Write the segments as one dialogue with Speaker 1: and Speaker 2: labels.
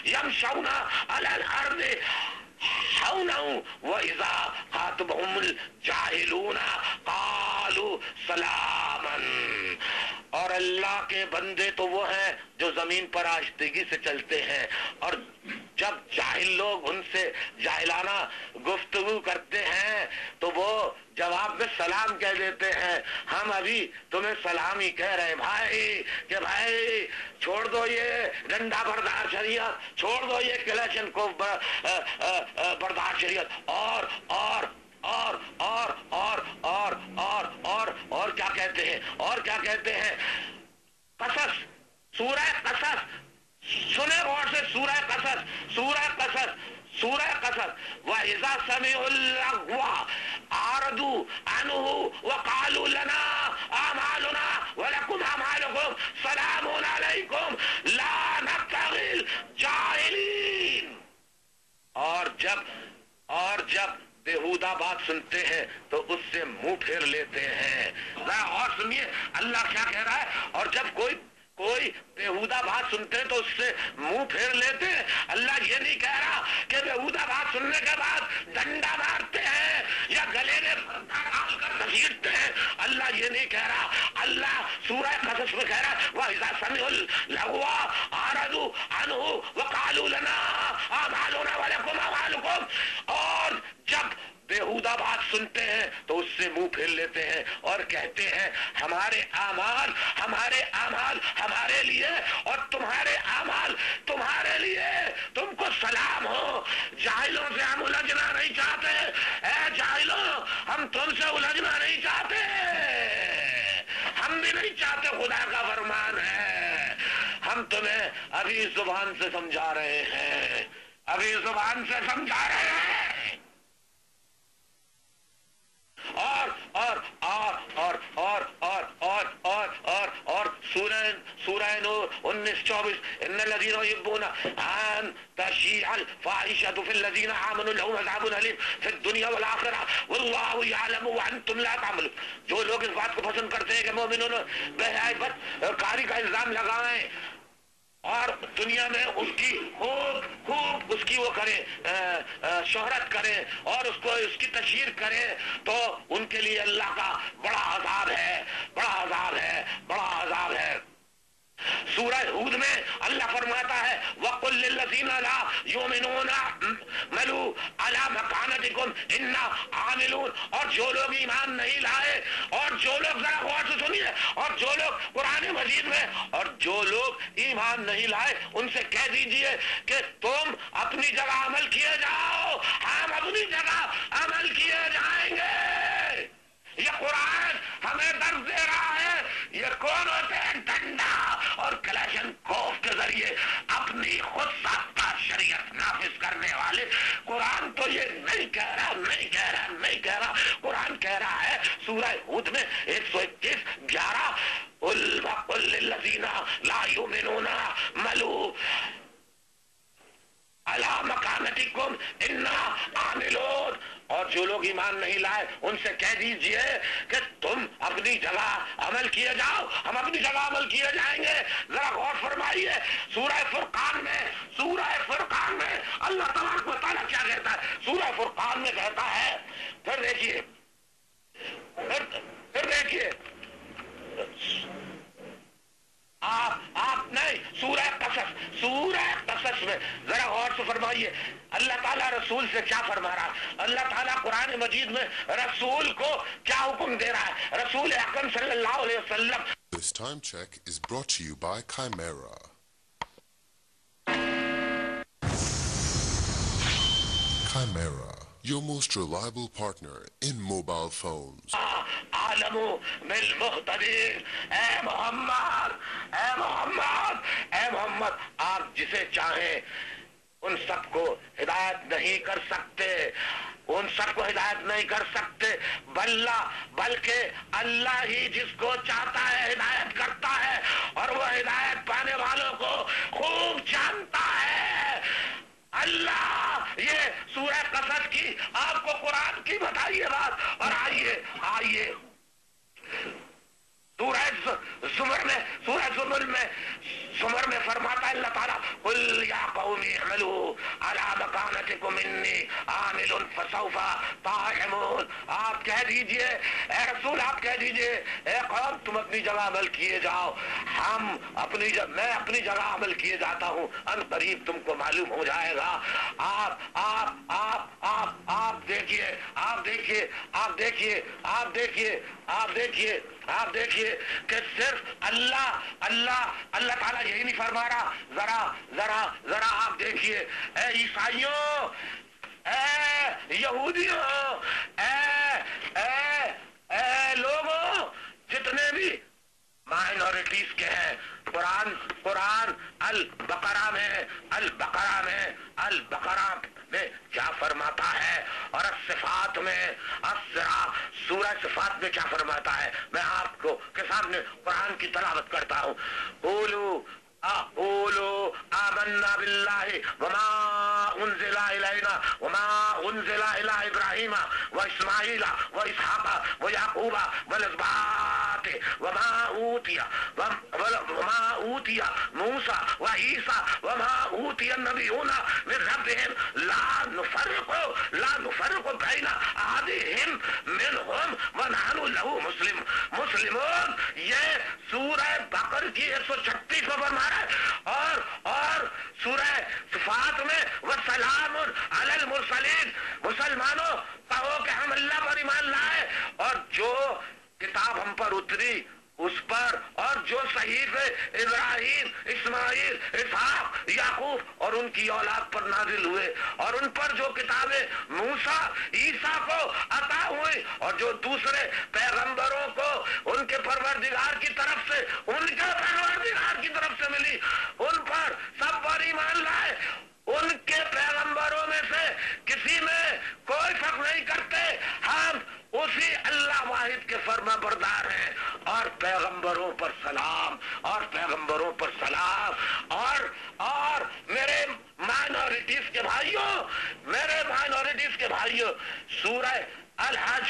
Speaker 1: یمشون علی الارض حونا واذا خاطبهم الجاہلون قالوا سلاما. اور اللہ کے بندے تو وہ ہیں جو زمین پر آہستگی سے چلتے ہیں، اور جب جاہل لوگ ان سے جاہلانہ گفتگو کرتے ہیں تو وہ جواب میں سلام کہہ دیتے ہیں. ہم ابھی تمہیں سلام ہی کہہ رہے ہیں بھائی، کہ بھائی چھوڑ دو یہ ڈنڈا بردار شریعت، چھوڑ دو یہ کلیشن کو بردار شریعت. اور کیا کہتے ہیں، اور کیا کہتے ہیں؟ قصص، سورہ قصص سنے غور سے، سورہ قصص، سورہ قصص، سورہ قصص. وَإِذَا سَمِعُوا اللَّغْوَ أَعْرَضُوا عَنْهُ وَقَالُوا لَنَا أَعْمَالُنَا وَلَكُمْ أَعْمَالُكُمْ سَلَامٌ عَلَيْكُمْ لَا نَبْتَغِي الْجَاهِلِينَ. اور جب بیہودہ بات سنتے ہیں تو اس سے منہ پھیر لیتے ہیں. ذرا اور سنیے اللہ کیا کہہ رہا ہے. اور جب کوئی بیہودہ بات سنتے ہیں تو اس سے منہ پھیر لیتے ہیں. اللہ یہ نہیں کہہ رہا کہ بیہودہ بات سننے کے بعد ڈنڈا مارتے ہیں یا گلے میں پردہ ڈال کر گھسیٹتے ہیں. اللہ یہ نہیں کہہ رہا. اللہ سورہ قصص میں کہہ رہا ہے وَإِذَا سَمِعُوا اللَّغْوَ أَعْرَضُوا عَنْهُ وَقَالُوا لَنَا أَعْمَالُنَا وَلَكُمْ أَعْمَالُكُمْ. اور جب بیہودہ بات سنتے ہیں تو اس سے منہ پھیر لیتے ہیں اور کہتے ہیں ہمارے اعمال ہمارے لیے اور تمہارے اعمال تمہارے لیے. تم کو سلام ہو. جاہلوں سے ہم الجھنا نہیں چاہتے. اے جاہلوں، ہم تم سے الجھنا نہیں چاہتے. ہم بھی نہیں چاہتے. خدا کا فرمان ہے ہم تمہیں ابھی زبان سے سمجھا رہے ہیں، ابھی زبان سے سمجھا رہے ہیں. اور سورہ نور 19-24 ان الذين يحبون ان تشيع الفاحشة في الذين آمنوا لهم عذاب أليم في الدنيا والآخرة والله يعلم وأنتم لا تعملون. جو لوگ اس بات کو پسند کرتے ہیں کہ مومنوں نے بے حیائی پر کاری کا الزام لگائیں اور دنیا میں اس کی خوب اس کی وہ کریں، شہرت کریں اور اس کی تشہیر کریں، تو ان کے لیے اللہ کا بڑا عذاب ہے، بڑا عذاب ہے، بڑا عذاب ہے. سورہ ہود میں اللہ فرماتا ہے وَقُلْ لِلَّذِينَ لَا يُؤْمِنُونَ اعْمَلُوا عَلَى مَكَانَتِكُمْ إِنَّا عَامِلُونَ. اور جو لوگ ایمان نہیں لائے، اور جو لوگ، ذرا غور سے سنیے، اور جو لوگ قرآن مجید میں، اور جو لوگ ایمان نہیں لائے ان سے کہہ دیجئے کہ تم اپنی جگہ عمل کیے جاؤ، ہم اپنی جگہ عمل کیے جائیں گے. یہ قرآن ہمیں درس دے رہا ہے. یہ کون ہوتے ہیں؟ ڈنڈا اور کلیشن کوف کے ذریعے اپنی خود ساختہ شریعت نافذ کرنے والے. قرآن تو یہ نہیں کہہ رہا. قرآن کہہ رہا ہے سورہ ہود میں 121-11 قُلْ لِلَّذِينَ لَا يُؤْمِنُونَ اعْمَلُوا عَلَى مَكَانَتِكُمْ إِنَّا عَامِلُونَ. اور جو لوگ ایمان نہیں لائے ان سے کہہ دیجئے کہ تم اپنی جگہ عمل کیے جاؤ، ہم اپنی جگہ عمل کیے جائیں گے. ذرا غور فرمائیے سورہ فرقان میں اللہ تبارک و تعالیٰ کیا کہتا ہے. سورہ فرقان میں کہتا ہے، پھر دیکھیے آپ نہیں، سورہ قصص میں ذرا غور سے فرمائیے اللہ تعالیٰ رسول سے کیا فرما رہا ہے. اللہ تعالیٰ قرآن مجید میں رسول کو کیا حکم دے رہا ہے. رسول اکرم صلی اللہ علیہ وسلم.
Speaker 2: This time check is brought to you by Chimera. Chimera, your most reliable partner in mobile phones.
Speaker 1: عالم بالمہتدین. اے محمد آپ جسے چاہیں ان سب کو ہدایت نہیں کر سکتے، بلکہ اللہ ہی جس کو چاہتا ہے ہدایت کرتا ہے، اور وہ ہدایت پانے والوں کو خوب جانتا ہے. اللہ یہ سورہ قصص کی آپ کو قرآن کی بتائیے بات. اور آئیے سورہ سورہ زمر میں فرماتا ہے اللہ تعالیٰ قل یا قوم اعملوا علی مکانتکم انی عامل فسوف تعلمون. آپ کہہ دیجئے اے رسول، آپ کہہ دیجئے اے قوم تم اپنی جگہ عمل کیے جاؤ، میں اپنی جگہ عمل کیے جاتا ہوں، ان قریب تم کو معلوم ہو جائے گا. آپ دیکھیے کہ صرف اللہ تعالیٰ یہی نہیں فرما رہا. ذرا آپ دیکھیے اے عیسائیوں، اے یہودیوں، اے لوگوں، جتنے بھی مائنورٹیز کے ہیں، قرآن البقرہ میں کیا فرماتا ہے، اور صفات میں سورہ صفات میں کیا فرماتا ہے. میں آپ کو کے سامنے قرآن کی تلاوت کرتا ہوں. قولوا آمنا بالله وما أنزل إلينا وما أنزل إلى إبراهيم وإسماعيل وإسحاق ويعقوب والأسباط وما أوتي موسى وعيسى وما أوتي النبيون من ربهم لا نفرق بين أحدهم منهم ونحن له مسلمون. یہ سورہ بقرہ کی 136 کو فرما رہا ہے. اور سورہ صفات میں وسلام علی المرسلین، مسلمانوں کہو کہ ہم اللہ پر ایمان لائے اور جو کتاب ہم پر اتری اس پر، اور جو صحیفے ابراہیم، اسماعیل، اسحاق، یعقوب اور ان کی اولاد پر نازل ہوئے، اور ان پر جو کتابیں موسیٰ، عیسیٰ کو عطا ہوئی، اور جو دوسرے پیغمبروں کو ان کے پروردگار کی طرف سے ملی، ان پر سب پر ایمان لائے. ان کے پیغمبروں میں سے کسی میں کوئی فرق نہیں کرتے، ہم اسی اللہ واحد کے فرما بردار ہیں. اور پیغمبروں پر سلام، اور میرے مائنورٹیز کے بھائیوں، سورہ الحج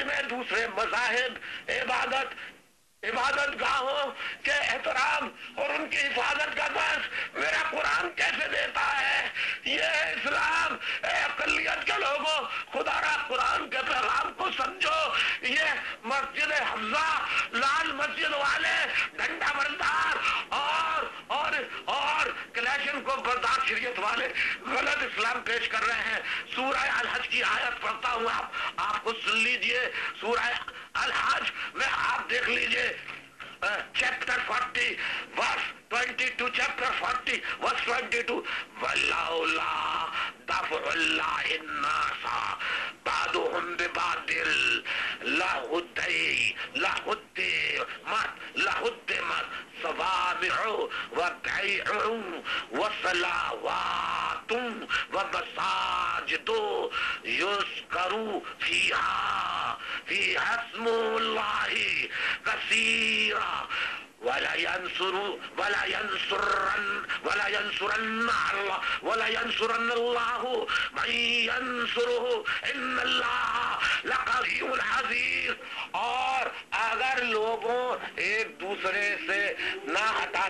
Speaker 1: میں دوسرے مذاہب عبادت گاہوں کے احترام اور ان کی حفاظت کا درس میرا قرآن کیسے دیتا ہے؟ یہ اسلام اے اقلیت کے لوگوں، خدا را قرآن کے پیغام کو سمجھو. یہ مسجد حفظہ، لال مسجد والے، ڈنڈا بردار اور کلیشن کو بردار شریعت والے غلط اسلام پیش کر رہے ہیں. سورہ الحج کی آیت پڑھتا ہوں، آپ کو سن لیجئے. سورہ الحج میں آپ دیکھ لیجئے چیپٹر 40 verse 22، چیپٹر 40 verse 22. ولولا دفع اللہ الناس بعضهم ببعض لهدمت صوامع وبيع وصلوات ومساجد يذكر فيها اسم الله كثيرا ولا ينصرن الله من ينصره ان الله لقوي عزيز. اور اگر لوگوں ایک دوسرے سے نہ ہٹا